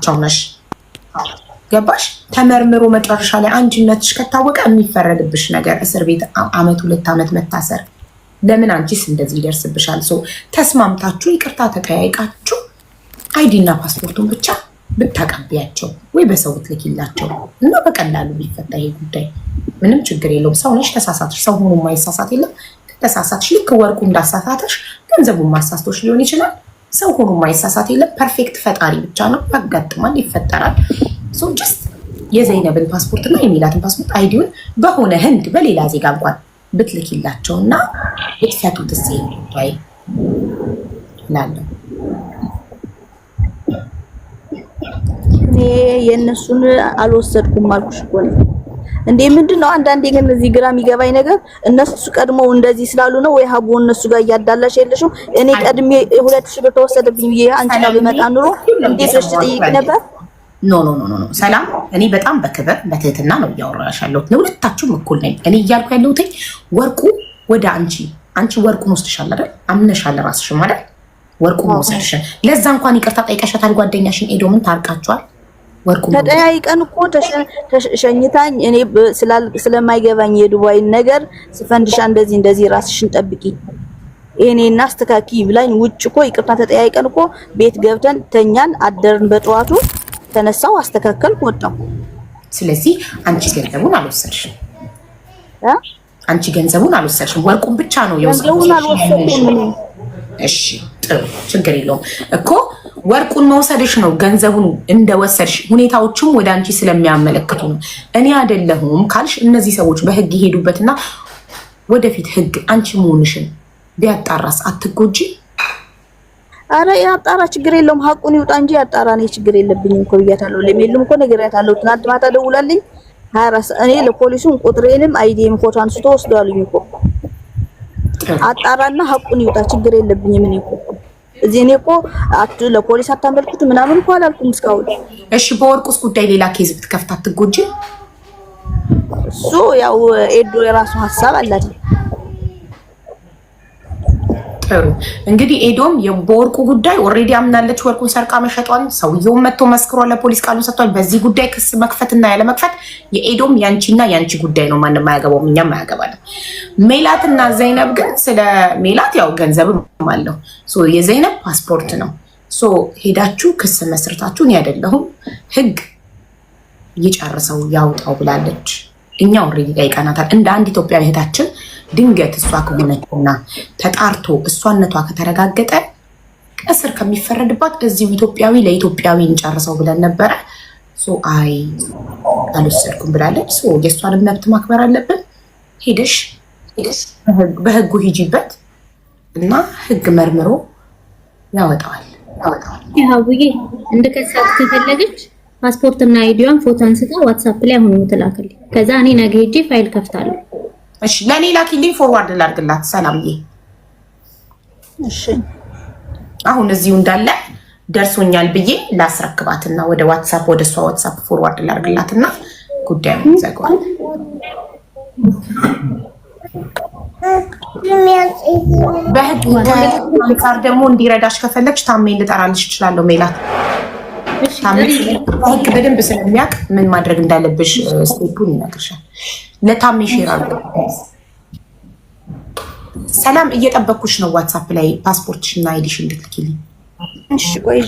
ልጃቸው ነሽ። ገባሽ? ተመርምሮ መጨረሻ ላይ አንቺነትሽ ከታወቀ የሚፈረድብሽ ነገር እስር ቤት 1-2 ዓመት መታሰር። ለምን አንቺስ እንደዚህ ይደርስብሻል? ተስማምታችሁ ይቅርታ ተጠያይቃችሁ አይዲና ፓስፖርቱን ብቻ ብታቀቢያቸው ወይ በሰው ብትልኪላቸው እና በቀላሉ ቢፈታ ይሄ ጉዳይ ምንም ችግር የለውም። ሰው ነሽ፣ ተሳሳትሽ። ሰው ሆኖ የማይሳሳት የለም። ተሳሳትሽ፣ ልክ ወርቁ እንዳሳሳተሽ ገንዘቡን ማሳስቶሽ ሊሆን ይችላል። ሰው ሆኖ የማይሳሳት የለም። ፐርፌክት ፈጣሪ ብቻ ነው። ያጋጥማል፣ ይፈጠራል። ጀስት የዘይነብን ፓስፖርት እና የሚላትን ፓስፖርት አይዲውን በሆነ ህንድ በሌላ ዜጋ እንኳን ብትልኪላቸው እና ብትፈቱት ስ ጉዳይ ላለው እኔ የእነሱን አልወሰድኩም አልኩሽ እኮ ነው እንዴ። ምንድነው አንዳንዴ ግን እዚህ ግራ የሚገባኝ ነገር እነሱ ቀድመው እንደዚህ ስላሉ ነው ወይ ሀቡ እነሱ ጋር እያዳላሽ የለሽም? እኔ ቀድሜ 2000 ብር ተወሰደብኝ ብዬ አንቺ ጋር ብመጣ ኑሮ እንዴት ልሽ ትጠይቂ ነበር? ኖ ሰላም፣ እኔ በጣም በክብር በትህትና ነው እያወራሽ ያለሁት። ለሁለታችሁም እኩል ነኝ። እኔ እያልኩ ያለሁት ወርቁ ወደ አንቺ ወርቁን ወስድሻል አይደል? አምነሻል ራስሽም አይደል? ወርቁን ወስድሽ ለዛ እንኳን ይቅርታ ጠይቀሻታል። ጓደኛሽን ኤዶምን ታርቃችኋል? ወርቁን ተጠያይቀን እኮ ተሸኝታኝ እኔ ስለማይገባኝ የዱባይ ነገር ስፈንድሻ እንደዚህ ራስሽን ጠብቂ እኔና አስተካኪ ብላኝ ውጭ እኮ ይቅርታ ተጠያይቀን እኮ ቤት ገብተን ተኛን አደርን። በጠዋቱ ተነሳው አስተካከል ወጣው። ስለዚህ አንቺ ገንዘቡን አልወሰድሽም። ወርቁን ብቻ ነው የወሰድሽው። እሺ ጥሩ፣ ችግር የለውም እኮ ወርቁን መውሰድሽ ነው ገንዘቡን እንደወሰድሽ ሁኔታዎቹም ወደ አንቺ ስለሚያመለክቱ ነው። እኔ አይደለሁም ካልሽ እነዚህ ሰዎች በህግ ይሄዱበትና ወደፊት ህግ አንቺ መሆንሽን ቢያጣራስ አትጎጂ? አረ ያጣራ ችግር የለውም፣ ሀቁን ይውጣ እንጂ ያጣራ። እኔ ችግር የለብኝም እኮ ብያታለሁ። ለሚሉም እኮ ነግሬያታለሁ። ትናንት ማታ ደውላልኝ 24 እኔ ለፖሊሱን ቁጥሬንም አይዲም ፎቶ አንስቶ ወስደዋልኝ እኮ። አጣራና ሀቁን ይውጣ፣ ችግር የለብኝም። እኔ እኮ እዚህ እኔ እኮ ለፖሊስ አታመልኩት ምናምን እኮ አላልኩም እስካሁን። እሺ በወርቁስ ጉዳይ ሌላ ኬዝ ብትከፍት አትጎጂ? እሱ ያው ኤዶ የራሱ ሀሳብ አላት። ጥሩ እንግዲህ ኤዶም በወርቁ ጉዳይ ኦልሬዲ አምናለች። ወርቁን ሰርቃ መሸጧን ሰውየውን መጥቶ መስክሯል፣ ለፖሊስ ቃሉን ሰጥቷል። በዚህ ጉዳይ ክስ መክፈትና ያለ መክፈት የኤዶም ያንቺና ያንቺ ጉዳይ ነው። ማንም አያገባውም፣ እኛም አያገባንም። ሜላትና ዘይነብ ግን ስለ ሜላት ያው ገንዘብም አለው የዘይነብ ፓስፖርት ነው። ሄዳችሁ ክስ መስርታችሁን ያደለሁም ህግ ይጨርሰው ያውጣው ብላለች። እኛ ኦልሬዲ ጠይቀናታል። እንደ አንድ ኢትዮጵያዊ እህታችን ድንገት እሷ ከሆነችና ተጣርቶ እሷነቷ ከተረጋገጠ እስር ከሚፈረድባት እዚሁ ኢትዮጵያዊ ለኢትዮጵያዊ እንጨርሰው ብለን ነበረ። አይ አልወሰድኩም ብላለች። የእሷንም መብት ማክበር አለብን። ሄደሽ በህጉ ሂጂበት እና ህግ መርምሮ ያወጣዋል። ሀቡዬ እንደከሳት ከፈለገች ፓስፖርትና አይዲዋን ፎቶ አንስታ ዋትስአፕ ላይ አሁን ትላክልኝ። ከዛ እኔ ነገ ሄጄ ፋይል ከፍታለሁ። እሺ ለኔ ላኪልኝ፣ ፎርዋርድ ላድርግላት። ሰላምዬ እሺ አሁን እዚሁ እንዳለ ደርሶኛል ብዬ ላስረክባትና ወደ ዋትስአፕ ወደ እሷ ዋትስአፕ ፎርዋርድ ላድርግላትና ጉዳዩን ዘጋዋል። በህግ አንፃር ደግሞ እንዲረዳሽ ከፈለግሽ ታሜን ልጠራልሽ እችላለሁ። ሜላት ህግ በደንብ ስለሚያውቅ ምን ማድረግ እንዳለብሽ ስቴፑን ይነግርሻል። ለታሜ ሼር አድርጉ። ሰላም እየጠበኩሽ ነው። ዋትስአፕ ላይ ፓስፖርትሽና አይዲሽ እንድትልኪልኝ። እሺ ቆይ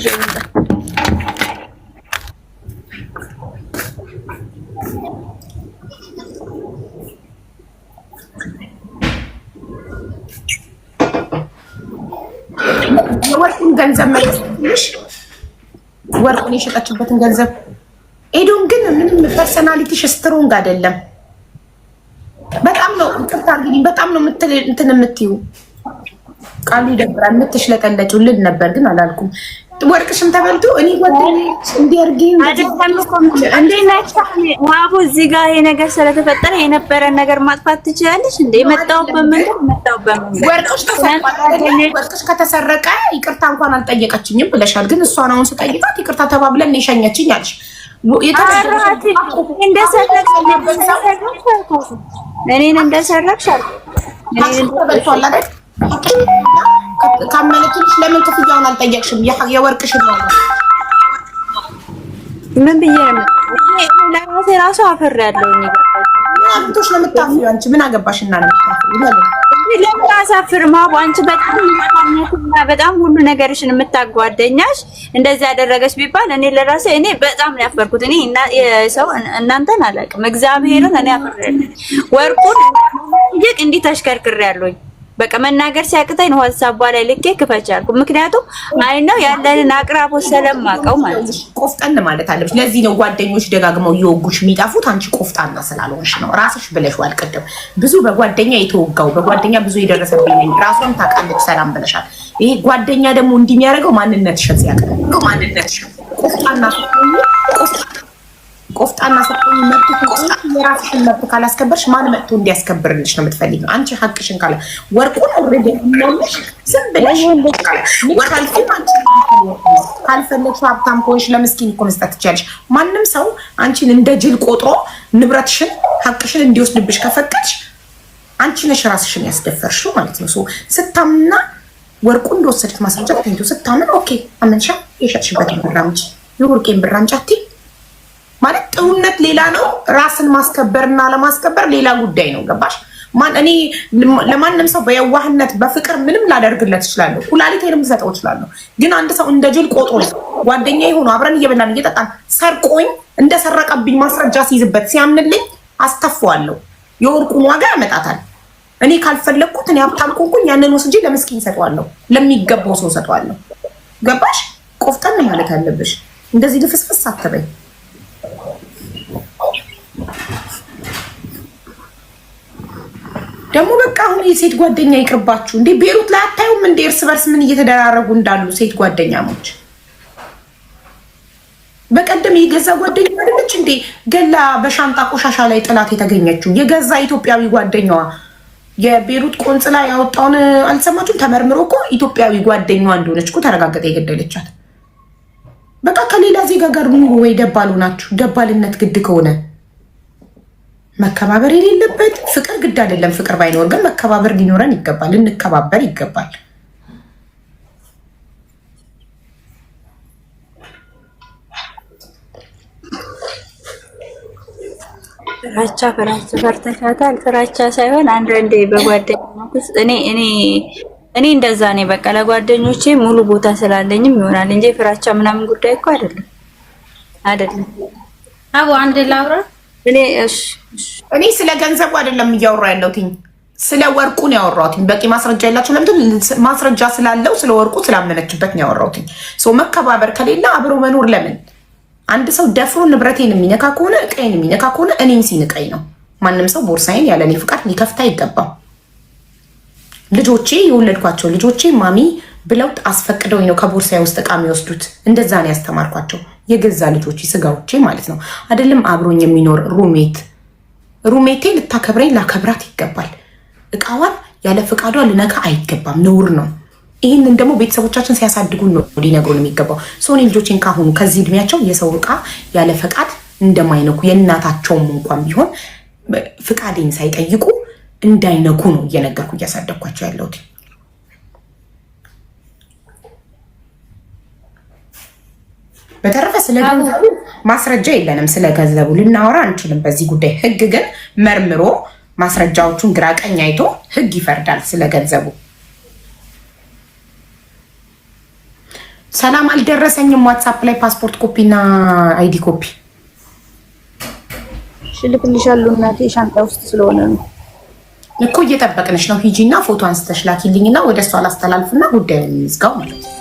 የወርቁን ገንዘብ መለስልሽ። ወርቁን የሸጠችበትን ገንዘብ ኤዶም ግን ምንም ፐርሰናሊቲሽ ስትሮንግ አይደለም። በጣም ነው እንቅርታ እንግዲህ በጣም ነው እንትን የምትይው ቃሉ ይደብራል። የምትሽለጠለጪው ልል ነበር ግን አላልኩም። ወርቅሽም ተበልቶ እኔ ጓደኛዬ እንዲያርጊኝ ዋቡ እዚህ ጋር ይሄ ነገር ስለተፈጠረ የነበረን ነገር ማጥፋት ትችላለሽ እንዴ? ወርቅሽ ከተሰረቀ ይቅርታ እንኳን አልጠየቀችኝም ብለሻል። ግን እሷን አሁን ስጠይቃት ይቅርታ ተባብለን የሸኘችኝ አልሽ። እኔን እንደሰረቅሽ ተበልቷል አይደል? ካመነችልሽ ለምን ክፍያውን አልጠየቅሽም? የወርቅሽን ነው ምን ብዬ ነው ለራሴ ራሱ አፍሬያለሁ። አብቶሽ ነው የምታፍሪው አንቺ ምን አገባሽና ነው የምታፍሪው? ለምን አሳፍርም? አቦ አንቺ በጣም ሁሉ ነገርሽን የምታጓደኛሽ እንደዚህ ያደረገች ቢባል እኔ ለራሴ እኔ በጣም ነው ያፈርኩት። እኔ ሰው እናንተን አላውቅም፣ እግዚአብሔርን እኔ አፈርኩት። ወርቁን ይቅ እንዲህ ተሽከርክሬያለሁኝ። በቃ መናገር ሲያቅተኝ ነው ሀሳብ ላይ ልኬ ክፈቻልኩ። ምክንያቱም አይ ነው ያለንን አቅራቦት ስለማውቀው ማለት ነው። ቆፍጠን ማለት አለብሽ። ለዚህ ነው ጓደኞች ደጋግመው እየወጉሽ የሚጠፉት። አንቺ ቆፍጣና ስላልሆንሽ ነው። ራስሽ ብለሽዋል ቅድም። ብዙ በጓደኛ የተወጋው በጓደኛ ብዙ የደረሰብኝ ነኝ። ራሷን ታውቃለች። ሰላም ብለሻል። ይሄ ጓደኛ ደግሞ እንዲህ የሚያደርገው ማንነትሽን ሲያውቅ ነው። ማንነትሽን ቆፍጣና ሰጥቶኝ መብት ቆፍጣና የራስሽን መብት ካላስከበርሽ ማን መጥቶ እንዲያስከብርልሽ ነው የምትፈልጊው? አንቺ ሀቅሽን ካለ ወርቁን ኦልሬዲ ነው ዝም ብለሽ ካልፈለግሽ ሀብታም ከሆንሽ ለምስኪን እኮ መስጠት ትችያለሽ። ማንም ሰው አንቺን እንደ ጅል ቆጥሮ ንብረትሽን ሀቅሽን እንዲወስድብሽ ከፈቀድሽ አንቺ ነሽ ራስሽን ያስደፈርሽው ማለት ነው። ስታምና ወርቁ እንደወሰደች ማስረጃ ተገኝቶ ስታምን ኦኬ አመንሻ የሸጥሽበትን ብር አምጪ የወርቄን ብር አምጪ አትይ ማለት ጥሩነት ሌላ ነው። ራስን ማስከበርና ለማስከበር ሌላ ጉዳይ ነው። ገባሽ? እኔ ለማንም ሰው በየዋህነት በፍቅር ምንም ላደርግለት እችላለሁ። ኩላሊቴንም ልሰጠው እችላለሁ። ግን አንድ ሰው እንደ ጅል ቆጥሮ ጓደኛ የሆኑ አብረን እየበላን እየጠጣን ሰርቆኝ እንደሰረቀብኝ ማስረጃ ሲይዝበት ሲያምንልኝ አስተፋዋለሁ። የወርቁን ዋጋ ያመጣታል። እኔ ካልፈለግኩት እኔ ሀብታም ኮንኩኝ ያንን ወስጄ ለምስኪን ሰጠዋለሁ፣ ለሚገባው ሰው ሰጠዋለሁ። ገባሽ? ቆፍጠን ማለት አለብሽ። እንደዚህ ልፍስፍስ አትበይ። ደግሞ በቃ አሁን የሴት ጓደኛ ይቅርባችሁ እንዴ! ቤሩት ላይ አታዩም እንዴ እርስ በርስ ምን እየተደራረጉ እንዳሉ ሴት ጓደኛሞች? በቀደም የገዛ ጓደኛ አይደለች እንዴ ገላ በሻንጣ ቆሻሻ ላይ ጥላት የተገኘችው የገዛ ኢትዮጵያዊ ጓደኛዋ የቤሩት ቆንጽላ ያወጣውን አልሰማችሁም? ተመርምሮ እኮ ኢትዮጵያዊ ጓደኛዋ እንደሆነች እኮ ተረጋገጠ። የገደለቻት በቃ ከሌላ ዜጋ ጋር ኑሩ ወይ ደባሉ ናችሁ። ደባልነት ግድ ከሆነ መከባበር የሌለበት ፍቅር ግድ አይደለም። ፍቅር ባይኖር ግን መከባበር ሊኖረን ይገባል። ልንከባበር ይገባል። ፍራቻ ፈርተሻታል። ፍራቻ ሳይሆን አንዳንዴ በጓደኞች እኔ እንደዛ ነኝ። በቃ ለጓደኞቼ ሙሉ ቦታ ስላለኝም ይሆናል እንጂ ፍራቻ ምናምን ጉዳይ እኮ አይደለም። አቦ አንድ ላውራ እኔ ስለ ገንዘቡ አይደለም እያወራ ያለሁት፣ ስለ ወርቁ ነው ያወራሁት። በቂ ማስረጃ የላችሁ። ለምን? ማስረጃ ስላለው ስለ ወርቁ ስላመነችበት ነው ያወራሁት። መከባበር ከሌለ አብሮ መኖር ለምን? አንድ ሰው ደፍሮ ንብረቴን የሚነካ ከሆነ እቃዬን የሚነካ ከሆነ እኔም ሲንቀኝ ነው። ማንም ሰው ቦርሳዬን ያለ እኔ ፍቃድ ሊከፍት አይገባም። ልጆቼ የወለድኳቸው ልጆቼ ማሚ ብለው አስፈቅደውኝ ነው ከቦርሳዬ ውስጥ እቃ የሚወስዱት። እንደዛ ነው ያስተማርኳቸው። የገዛ ልጆቼ ስጋዎቼ ማለት ነው። አይደለም አብሮኝ የሚኖር ሩሜቴ ልታከብረኝ ላከብራት ይገባል። እቃዋን ያለ ፍቃዷ ልነካ አይገባም፣ ነውር ነው። ይህንን ደግሞ ቤተሰቦቻችን ሲያሳድጉን ነው ሊነግሩን የሚገባው። ሶኔ ልጆቼን ካሁኑ ከዚህ እድሜያቸው የሰው እቃ ያለ ፈቃድ እንደማይነኩ የእናታቸውም እንኳን ቢሆን ፍቃዴን ሳይጠይቁ እንዳይነኩ ነው እየነገርኩ እያሳደግኳቸው ያለሁት። በተረፈ ስለ ገንዘቡ ማስረጃ የለንም። ስለ ገንዘቡ ልናወራ አንችልም በዚህ ጉዳይ። ህግ ግን መርምሮ ማስረጃዎቹን ግራ ቀኝ አይቶ ህግ ይፈርዳል ስለ ገንዘቡ። ሰላም አልደረሰኝም። ዋትሳፕ ላይ ፓስፖርት ኮፒ እና አይዲ ኮፒ ልክልሻለሁ እናቴ፣ ሻንጣ ውስጥ ስለሆነ ነው እኮ እየጠበቅንሽ ነው። ሂጂና ፎቶ አንስተሽ ላኪልኝና ወደ እሷ ላስተላልፍና ጉዳዩን እንዝጋው ማለት ነው።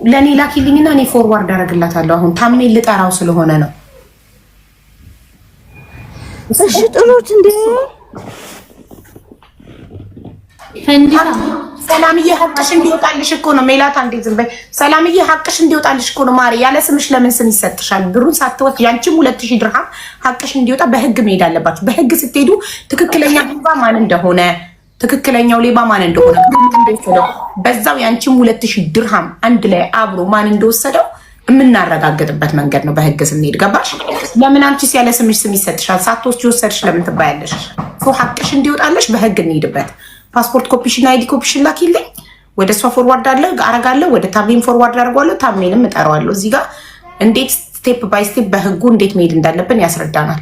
ለእኔ ላኪልኝና እኔ ፎርዋርድ አደርግላታለሁ። አሁን ታሜ ልጠራው ስለሆነ ነው። እሺ ጥሩት እንዴ ሰላምዬ ሀቅሽ እንዲወጣልሽ እኮ ነው። ሜላት አንዴ ዝም በይ። ሰላምዬ ሀቅሽ እንዲወጣልሽ እኮ ነው። ማሪ ያለ ስምሽ ለምን ስም ይሰጥሻል? ብሩን ሳትወት ያንቺም 2000 ድርሃም ሀቅሽ እንዲወጣ በህግ መሄድ አለባችሁ። በህግ ስትሄዱ ትክክለኛ ሌባ ማን እንደሆነ ትክክለኛው ሌባ ማን እንደሆነ በዛው ያንቺም 2000 ድርሃም አንድ ላይ አብሮ ማን እንደወሰደው የምናረጋግጥበት መንገድ ነው በህግ ስንሄድ። ገባሽ? ለምን አንቺስ ያለ ስምሽ ስም ይሰጥሻል? ሳትወስጂ ወሰድሽ ለምን ትባያለሽ? ሀቅሽ እንዲወጣልሽ በህግ እንሄድበት። ፓስፖርት ኮፒሽን አይዲ ኮፒሽን ላኪልኝ። ወደ እሷ ፎርዋርድ አረጋለሁ። ወደ ታሜን ፎርዋርድ አድርጓለሁ። ታሜንም እጠራዋለሁ። እዚህ ጋር እንዴት ስቴፕ ባይ ስቴፕ በህጉ እንዴት መሄድ እንዳለብን ያስረዳናል።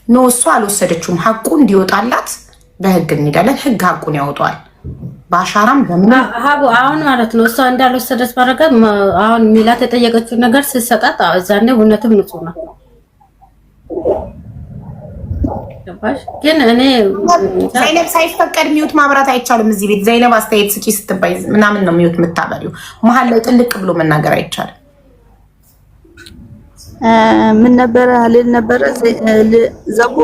ኖ እሷ አልወሰደችውም። ሀቁ እንዲወጣላት በህግ እንሄዳለን። ህግ ሀቁን ያወጣዋል። በአሻራም በምን ሀቡ አሁን ማለት ነው እሷ እንዳልወሰደች ባረጋ አሁን ሚላት የጠየቀችው ነገር ስትሰጣት እዛኔ እውነትም ንጹህ ነው። ግን እኔ ዘይነብ ሳይፈቀድ ሚውት ማብራት አይቻልም። እዚህ ቤት ዘይነብ አስተያየት ስጪ ስትባይ ምናምን ነው ሚውት የምታበሪው። መሀል ላይ ጥልቅ ብሎ መናገር አይቻልም። ምን ነበረ ልል ነበረ ዘቡ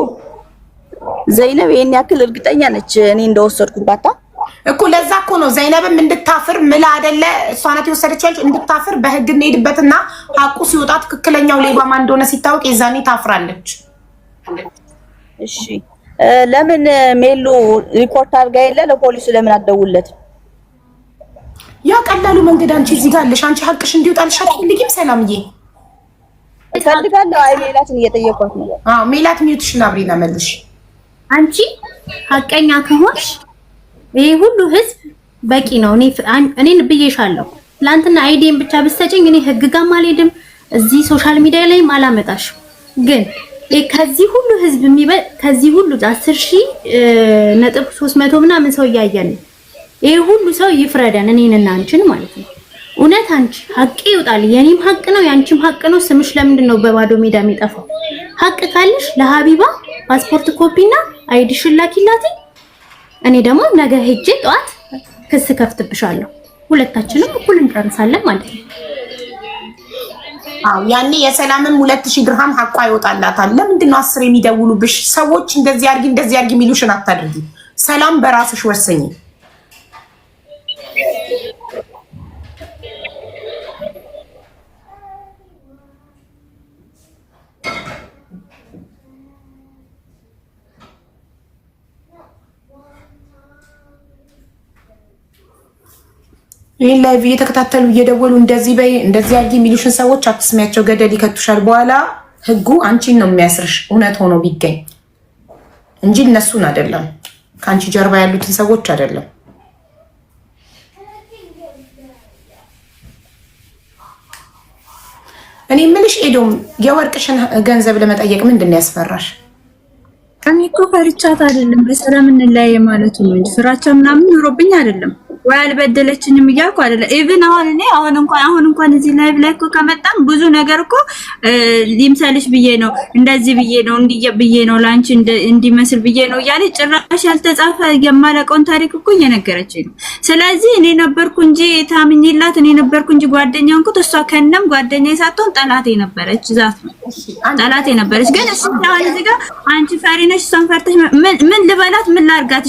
ዘይነብ ይሄን ያክል እርግጠኛ ነች እኔ እንደወሰድኩባት እኮ። ለዛ እኮ ነው ዘይነብም እንድታፍር ምላ አይደለ እሷ ናት የወሰደችው እንድታፍር በህግ እንሄድበትና ሀቁ ሲወጣ ትክክለኛው ሌባ ማን እንደሆነ ሲታወቅ የዛኔ ታፍራለች። እሺ ለምን ሜሉ ሪፖርት አድርጋ የለ ለፖሊሱ ለምን አትደውልለት? ያ ቀላሉ መንገድ አንቺ እዚህ ጋር አለሽ። አንቺ ሀቅሽ እንዲወጣልሽ አትፈልጊም? ሰላምዬ እፈልጋለሁ። አይ ሜላትን እየጠየኳት ነው። ሜላት ሚውትሽን አብሪና መልሽ። አንቺ ሀቀኛ ከሆንሽ ይሄ ሁሉ ህዝብ በቂ ነው። እኔን ብዬሻለሁ። ትላንትና አይዲን ብቻ ብትሰጪኝ እኔ ህግ ጋር አልሄድም፣ እዚህ ሶሻል ሚዲያ ላይም አላመጣሽ። ግን ከዚህ ሁሉ ህዝብ ከዚህ ሁሉ 10,300 ምናምን ሰው እያየን ይሄ ሁሉ ሰው ይፍረደን፣ እኔንና አንቺን ማለት ነው። እውነት አንቺ ሀቅ ይውጣል። የኔም ሀቅ ነው ያንቺም ሀቅ ነው። ስምሽ ለምንድን ነው በባዶ ሜዳ የሚጠፋው? ሀቅ ካለሽ ለሀቢባ ፓስፖርት ኮፒና አይዲሽን ላኪላት። እኔ ደግሞ ነገ ሄጄ ጠዋት ክስ ከፍትብሻለሁ። ሁለታችንም እኩል እንጨርሳለን ማለት ነው። ያኔ የሰላምም 2000 ድርሃም ሀቋ ይወጣላታል። ለምንድን ነው 10 የሚደውሉብሽ ሰዎች? እንደዚህ አድርጊ የሚሉሽን አታድርጊ። ሰላም በራስሽ ወሰኝ። ይሄን ላይቭ እየተከታተሉ እየደወሉ እንደዚህ በይ እንደዚህ አድርጊ የሚሉሽን ሰዎች አትስሚያቸው፣ ገደል ይከቱሻል። በኋላ ህጉ አንቺን ነው የሚያስርሽ እውነት ሆኖ ቢገኝ እንጂ እነሱን አይደለም፣ ከአንቺ ጀርባ ያሉትን ሰዎች አይደለም። እኔ የምልሽ ኤዶም የወርቅሽን ገንዘብ ለመጠየቅ ምንድን ነው ያስፈራሽ? እኔ እኮ ፈርቻት አይደለም በሰላም እንለያይ ማለቱ ነው እንጂ ፍራቻ ምናምን ኑሮብኝ አይደለም። ወይ አልበደለችኝም እያልኩ አይደለም። ኢቭን አሁን እንኳን እዚህ ላይቭ ላይ እኮ ከመጣን ብዙ ነገር እኮ ሊምሰልሽ ብዬ ነው እንደዚህ ብዬ ነው ብዬ ነው ላንቺ እንዲመስል ብዬ ነው እያለ ጭራሽ ያልተጻፈ የማለቀውን ታሪክ እኮ እየነገረችኝ ነው። ስለዚህ እኔ ነበርኩ እንጂ ታምኝላት እኔ ነበርኩ እንጂ ጓደኛው እንኩት እሷ ከነም ጓደኛዬ ሳትሆን ጠላቴ ነበረች። ዛት ነው ጠላቴ ነበረች። ግን እሱ አሁን እዚህ ጋር አንቺ ፈሪ ነሽ እሷን ፈርተሽ ምን ልበላት ምን ላርጋት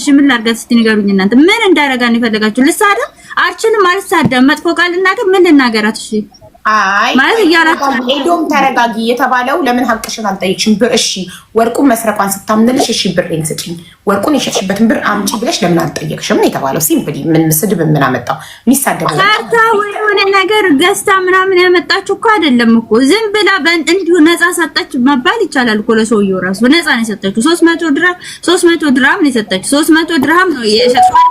እስቲ ንገሩኝ እናንተ ምን እንዳረጋ ነው የፈለጋችሁ? ልሳደብ አልችልም። አልሳደብም። መጥፎ ቃል ልናገር ምን ልናገራት? እሺ አይ ማለት እያላችሁ ኤዶም ተረጋጊ የተባለው ለምን ሀቅሽን አልጠይቅሽም? እሺ ወርቁን መስረቋን ስታምንልሽ እሺ ብሬን ስጪኝ፣ ወርቁን የሸጥሽበትን ብር አምጪ ብለሽ ለምን አልጠየቅሽም ነው የተባለው። ሲምፕሊ ምን ስድብ ምን አመጣው? የሚሳደብ ካርታ ወይ የሆነ ነገር ገዝታ ምናምን ያመጣችሁ እኮ አይደለም እኮ ዝም ብላ እንዲሁ ነፃ ሰጠች መባል ይቻላል እኮ። ለሰውየው ራሱ ነፃ ነው የሰጠችው። 300 ድርሃም ነው የሰጠችው። 300 ድርሃም ነው የሸጥሽው።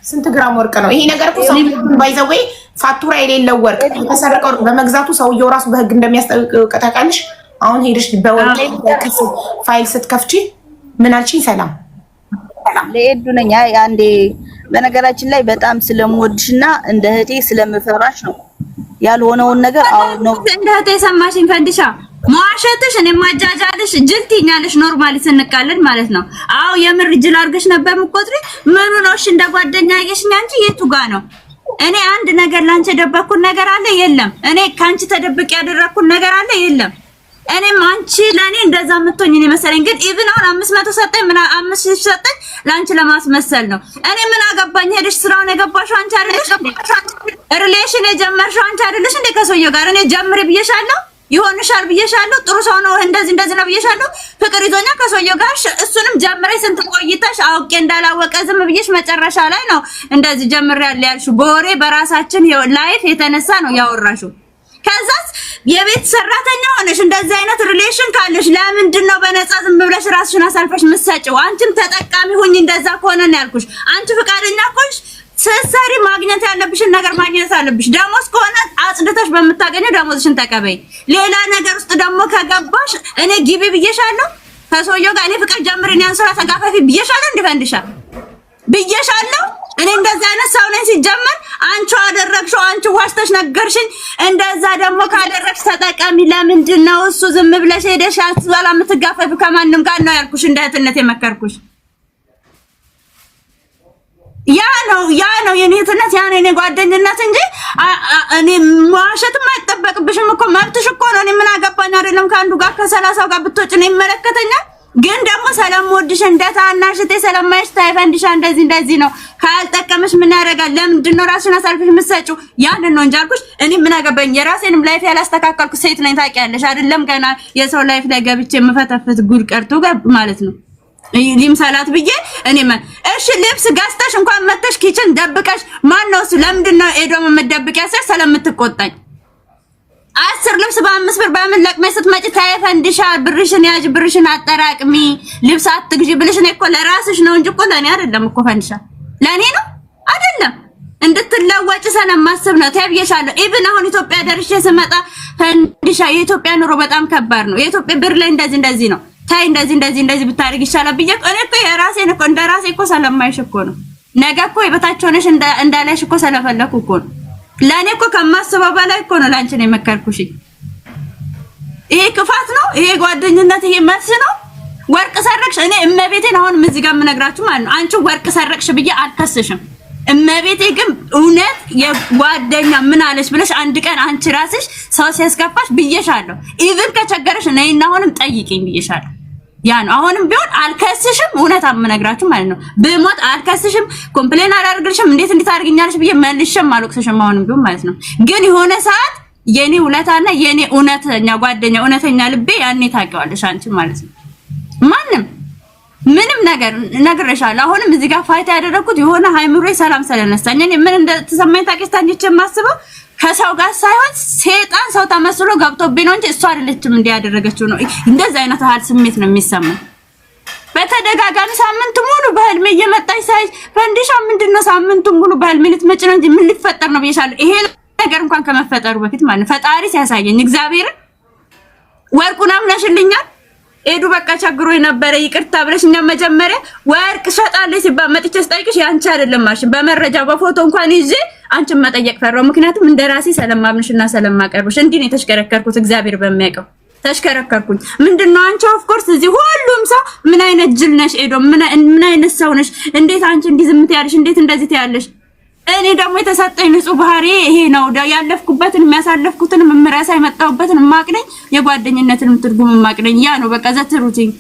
ስንት ግራም ወርቅ ነው ይሄ ነገር? እኮ ሰው ባይዘዌ ፋቱራ የሌለው ወርቅ የተሰረቀ ወርቅ በመግዛቱ ሰውየው ራሱ በህግ እንደሚያስጠይቅ ታውቂያለሽ። አሁን ሄደሽ በወርቅ በክስ ፋይል ስትከፍቺ ምን አልሽኝ? ሰላም ለኤዱ ነኝ። አይ አንዴ በነገራችን ላይ በጣም ስለምወድሽና እንደ እህቴ ስለምፈራሽ ነው ያልሆነውን ነገር አሁን ነው እንደ እህቴ ሰማሽኝ ፈንድሻ ማዋሸትሽ እኔ ማጃጃልሽ ጅል ትይኛለሽ። ኖርማሊ ስንቃለን ማለት ነው። አዎ የምር ጅል አድርገሽ ነበር የምትቆጥሪ። ምኑ ነው እሺ? እንደ ጓደኛ ያየሽኝ አንቺ የቱ ጋር ነው? እኔ አንድ ነገር ላንቺ የደበኩት ነገር አለ የለም? እኔ ካንቺ ተደብቅ ያደረኩት ነገር አለ የለም? እኔም አንቺ ለኔ እንደዛ የምትሆኝ እኔ መሰለኝ። ግን ኢቭን አሁን 500 ሰጠኝ 5000 ሰጠኝ ላንቺ ለማስመሰል ነው። እኔ ምን አገባኝ? ሄደሽ ስራውን የገባሽው አንቺ አይደለሽ? ሪሌሽን የጀመርሽው አንቺ አይደለሽ እንዴ ከሰውየው ጋር? እኔ ጀምሪ ብዬሻለሁ ይሆንሻል ብዬሻለሁ። ጥሩ ሰው ነው እንደዚህ ነው ብዬሻለሁ። ፍቅር ይዞኛል ከሰውየው ጋር እሱንም ጀምሬ ስንት ቆይተሽ አውቄ እንዳላወቀ ዝም ብዬሽ መጨረሻ ላይ ነው እንደዚህ ጀምሬ ያለ ያልሽው። በወሬ በራሳችን ላይፍ የተነሳ ነው ያወራሽው። ከዛስ የቤት ሰራተኛ ሆነሽ እንደዚህ አይነት ሪሌሽን ካለሽ ለምንድን ነው በነፃ ዝም ብለሽ ራስሽን አሳልፈሽ ምትሰጪው? አንቺም ተጠቃሚ ሁኚ። እንደዛ ከሆነ ነው ያልኩሽ። አንቺ ፍቃደኛ ከሆንሽ ስትሰሪ ማግኘት ያለብሽን ነገር ማግኘት አለብሽ። ደሞዝ ከሆነ አጽድተሽ በምታገኘው ደሞዝሽን ተቀበይ። ሌላ ነገር ውስጥ ደግሞ ከገባሽ እኔ ግቢ ብዬሻለሁ። ከሰውየው ጋር እኔ ፍቅር ጀምረን ያንሰራ ተጋፋፊ ብዬሻለሁ። እንድፈንድሻ ብዬሻለሁ። እኔ እንደዛ አይነት ሰው ነኝ ሲጀመር። አንቺ አደረግሽው፣ አንቺ ዋሽተሽ ነገርሽኝ። እንደዛ ደግሞ ካደረግሽ ተጠቀሚ። ለምንድን ነው እሱ ዝም ብለሽ ሄደሽ አትበላ የምትጋፈፊው? ከማንም ጋር ነው ያልኩሽ፣ እንደ እህትነት የመከርኩሽ። ያ ነው የኔ እህትነት፣ ያ ነው የኔ ጓደኝነት እንጂ እኔ ዋሸትም አይጠበቅብሽም እኮ። መብትሽ እኮ ነው። እኔ ምን አገባኝ አይደለም ከአንዱ ጋር ከ30 ጋር ብትወጪ ነው ይመለከተኛል። ግን ደግሞ ስለምወድሽ እንደ ታናሽቴ ስለማይሽ ታይፈንድሻ እንደዚህ ነው። ካልጠቀመሽ ምን ያደርጋል? ለምንድን ነው ራስሽን አሳልፈሽ የምትሰጪው? ያንን ነው እንጂ አልኩሽ። እኔ ምን አገባኝ? የራሴንም ላይፍ ያላስተካከልኩ ሴት ነኝ ታውቂያለሽ አይደለም? ገና የሰው ላይፍ ላይ ገብቼ የምፈተፍት ጉድ ቀርቶ ማለት ነው ሊምሳላት ብዬ እኔ እሺ ልብስ ገዝተሽ እንኳን መተሽ ኪችን ደብቀሽ ማን ነው እሱ? ለምንድን ነው ኤዶም የምትደብቅ? ያሰር ስለምትቆጣኝ 10 ልብስ በ5 ብር በምን ለቅመሽ ስትመጪ ታይፈንድሻ ብርሽን ያዥ፣ ብርሽን አጠራቅሚ፣ ልብስ አትግዢ ብልሽ ነው እኮ ለራስሽ ነው እንጂ እኮ ለኔ አይደለም እኮ። ፈንድሻ ለኔ ነው አይደለም፣ እንድትለወጪ ስለማስብ ነው። ተብየሻለሁ። ኢቭን አሁን ኢትዮጵያ ደርሼ ስመጣ ፈንድሻ የኢትዮጵያ ኑሮ በጣም ከባድ ነው፣ የኢትዮጵያ ብር ላይ እንደዚህ ነው፣ ታይ እንደዚህ ብታረግ ይሻላል ብዬ እኔ እኮ የራሴን እኮ እንደራሴ እኮ ስለማይሽ እኮ ነው። ነገ እኮ የበታች ሆነሽ እንዳላሽ እኮ ስለፈለኩ እኮ ነው። ለኔ እኮ ከማስበው በላይ እኮ ነው ላንቺ ነው የመከርኩሽ። ይሄ ክፋት ነው? ይሄ ጓደኝነት? ይሄ መልስ ነው? ወርቅ ሰረቅሽ? እኔ እመቤቴን አሁን እዚህ ጋር የምነግራችሁ ማለት ነው አንቺ ወርቅ ሰረቅሽ ብዬ አልከስሽም። እመቤቴ ግን እውነት የጓደኛ ምን አለሽ ብለሽ አንድ ቀን አንቺ ራስሽ ሰው ሲያስከፋሽ ብዬሻለሁ። ኢቭን ከቸገረሽ ነይና አሁንም ጠይቂኝ ብዬሻለሁ። ያ ነው። አሁንም ቢሆን አልከስሽም፣ እውነት አምነግራችሁ ማለት ነው። ብሞት አልከስሽም፣ ኮምፕሌን አላደርግልሽም፣ እንዴት አድርግኛለሽ ብዬ መልሽም አልወቅስሽም። አሁንም ቢሆን ማለት ነው። ግን የሆነ ሰዓት የኔ ውለታና የኔ እውነተኛ ጓደኛ እውነተኛ ልቤ ያኔ ታውቂዋለሽ አንቺ ማለት ነው። ማንም ምንም ነገር ነግሬሻለሁ። አሁንም እዚህ ጋር ፋይታ ያደረኩት የሆነ ሃይምሮዬ ሰላም ስለነሳኝ እኔ ምን እንደተሰማኝ ታውቂያለሽ። የማስበው ከሰው ጋር ሳይሆን ሴጣን ሰው ተመስሎ ገብቶብኝ ነው እንጂ እሷ አይደለችም እንዲያደረገችው ነው። እንደዛ አይነት ሀል ስሜት ነው የሚሰማው። በተደጋጋሚ ሳምንት ሙሉ በህልሜ እየመጣች ሳይ ፈንዲሻ ምንድነው ሳምንቱ ሙሉ በህልሜ ልትመጪ ነው እንጂ ምን ሊፈጠር ነው ብዬሻለሁ። ይሄ ነገር እንኳን ከመፈጠሩ በፊት ማለት ፈጣሪ ሲያሳየኝ እግዚአብሔርን ወርቁን አምነሽልኛል ኤዱ በቃ ቸግሮ የነበረ ይቅርታ ብለሽኛ መጀመሪያ ወርቅ ሸጣለች ሲባል መጥቼ ስጠይቅሽ ያንቺ አይደለም ማሽን በመረጃ በፎቶ እንኳን ይዤ አንቺን መጠየቅ ፈራው። ምክንያቱም እንደራሴ ሰለማምንሽና ሰለማቀርብሽ እንዲህ ነው የተሽከረከርኩት። እግዚአብሔር በሚያውቀው ተሽከረከርኩኝ። ምንድነው አንቺ ኦፍ ኮርስ እዚህ ሁሉም ሰው ምን አይነት ጅል ነሽ ኤዶ፣ ምን አይነት ሰው ነሽ? እንዴት አንቺ እንዲህ ዝም ትያለሽ? እንዴት እንደዚህ ትያለሽ? እኔ ደግሞ የተሰጠኝ ንጹህ ባህሪ ይሄ ነው። ያለፍኩበትን የሚያሳለፍኩትን ምምራሳ የመጣሁበትን ማቅነኝ የጓደኝነትን ትርጉም ማቅነኝ ያ ነው በቃ ዘትሩቲኝ።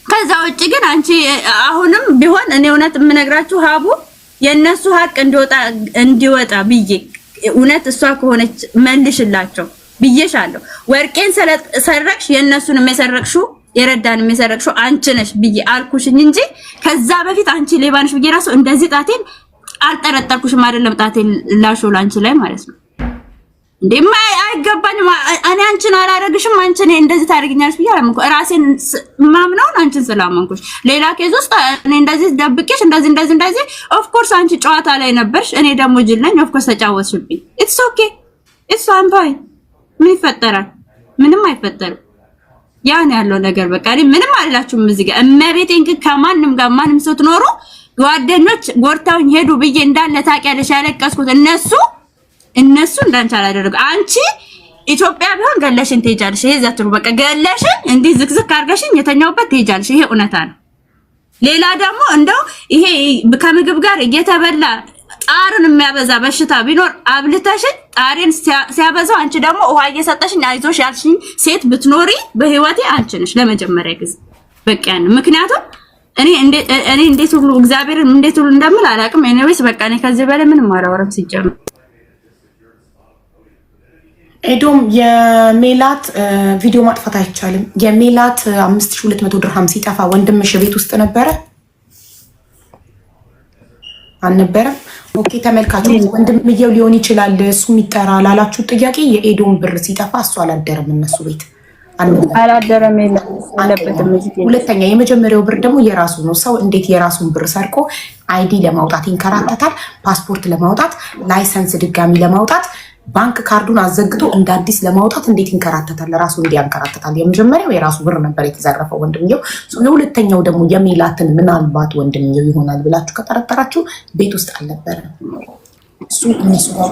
ከዛ ውጪ ግን አንቺ አሁንም ቢሆን እኔ እውነት የምነግራችሁ ሀቡ የነሱ ሀቅ እንዲወጣ ብዬ እውነት እሷ ከሆነች መልሽላቸው ብዬሻለሁ። ወርቄን ሰረቅሽ የነሱን የሰረቅሽው የረዳን የሰረቅሽው አንቺ ነሽ ብዬ አልኩሽኝ እንጂ ከዛ በፊት አንቺ ሌባ ነሽ ብዬ ራሱ እንደዚህ ጣቴን አልጠረጠርኩሽም። አይደለም ጣቴን ላሾው ላንቺ ላይ ማለት ነው እንዴ አይገባኝም። እኔ አንቺን አላረግሽም አንቺ ነኝ እንደዚህ ታደርጊኛለሽ ብዬ አላመንኩ። ራሴን ማምነውን አንቺን ስላመንኩሽ ሌላ ኬዝ ውስጥ እኔ እንደዚህ ደብቄሽ እንደዚህ ኦፍ ኮርስ አንቺ ጨዋታ ላይ ነበርሽ፣ እኔ ደግሞ ጅል ነኝ። ኦፍ ኮርስ ተጫወትሽብኝ። ኢትስ ኦኬ ኢትስ ፋይን። ምን ይፈጠራል? ምንም አይፈጠርም። ያን ያለው ነገር በቃ እኔ ምንም አላችሁም እዚህ ጋር እመቤቴን። ግን ከማንም ጋር ማንም ሰው ትኖሩ ጓደኞች ጎርታውኝ ሄዱ ብዬ እንዳለ ታውቂያለሽ። ያለቀስኩት እነሱ እንዳንቺ አላደረጉ። አንቺ ኢትዮጵያ ቢሆን ገለሽን ትሄጃለሽ። ይሄ ዘትሩ በቃ ገለሽን እንዲህ ዝክዝክ አድርገሽኝ የተኛውበት ትሄጃለሽ። ይሄ እውነታ ነው። ሌላ ደግሞ እንደው ይሄ ከምግብ ጋር እየተበላ ጣርን የሚያበዛ በሽታ ቢኖር አብልተሽኝ ጣሬን ሲያበዛው አንቺ ደግሞ ውሃ እየሰጠሽኝ አይዞሽ ያልሽኝ ሴት ብትኖሪ በህይወቴ አንቺ ነሽ ለመጀመሪያ ጊዜ በቃ ያን። ምክንያቱም እኔ እንዴት ሁሉ እግዚአብሔርን እንዴት ሁሉ እንደምል አላውቅም። ኤኒዌይስ በቃ እኔ ከዚህ በላይ ምንም አላወራም ሲጀምር። ኤዶም የሜላት ቪዲዮ ማጥፋት አይቻልም። የሜላት 5200 ድርሃም ሲጠፋ ወንድምሽ ቤት ውስጥ ነበረ አልነበረም? ኦኬ ተመልካቾች፣ ወንድምየው ሊሆን ይችላል እሱ የሚጠራ ላላችሁ ጥያቄ የኤዶም ብር ሲጠፋ እሱ አላደረም እነሱ ቤት አላደረም የለበትም። ሁለተኛ የመጀመሪያው ብር ደግሞ የራሱ ነው። ሰው እንዴት የራሱን ብር ሰርቆ አይዲ ለማውጣት ይንከራተታል? ፓስፖርት ለማውጣት፣ ላይሰንስ ድጋሚ ለማውጣት፣ ባንክ ካርዱን አዘግቶ እንደ አዲስ ለማውጣት እንዴት ይንከራተታል? ለራሱ እንዲያንከራተታል። የመጀመሪያው የራሱ ብር ነበር የተዘረፈው ወንድምየው። የሁለተኛው ደግሞ የሜላትን ምናልባት ወንድምየው ይሆናል ብላችሁ ከጠረጠራችሁ ቤት ውስጥ አልነበረም እሱ። እነሱ ጋር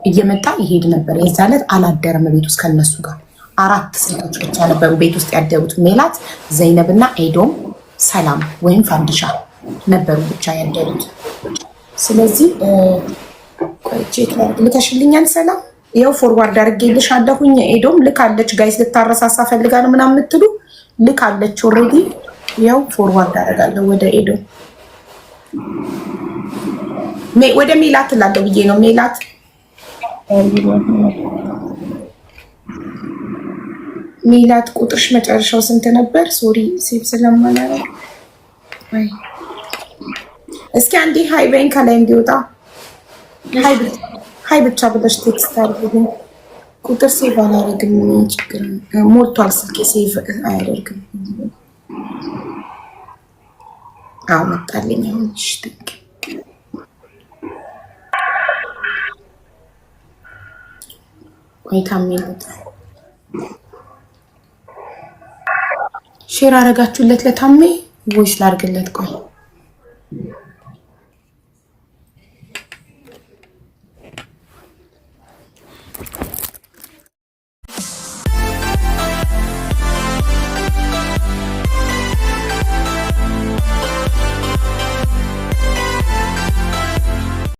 እየመጣ ይሄድ ነበር። የዛ ዕለት አላደረም ቤት ውስጥ ከነሱ ጋር። 4 ሴቶች ብቻ ነበሩ ቤት ውስጥ ያደሩት። ሜላት፣ ዘይነብና ኤዶም፣ ሰላም ወይም ፋንዲሻ ነበሩ ብቻ ያደሩት። ስለዚህ ቼክ ልከሽልኛል ሰላም፣ ይኸው ፎርዋርድ አድርጌልሻለሁኝ። ኤዶም ልካለች። ጋይስ ልታረሳሳ ፈልጋ ነው ምናምን የምትሉ ልካለች ኦልሬዲ። ይኸው ፎርዋርድ አደርጋለሁ ወደ ኤዶም። ወደ ሜላት እላለሁ ብዬ ነው። ሜላት ሜላት ቁጥርሽ መጨረሻው ስንት ነበር? ሶሪ ሴቭ ስለማላደርግ እስኪ አንዴ ሃይ በይን ከላይ እንዲወጣ ሃይ ብቻ ብለሽ ቴክስት አድርጉልኝ። ቁጥር ሴቭ አላደርግም። ችግር ሞልቷል ስልኬ፣ ሴቭ አያደርግም። አዎ መጣልኝ። አሁን ሽትክ ቆይታም ይመጣል። ሼር አረጋችሁለት ለታሜ ወይስ ላርግለት? ቆይ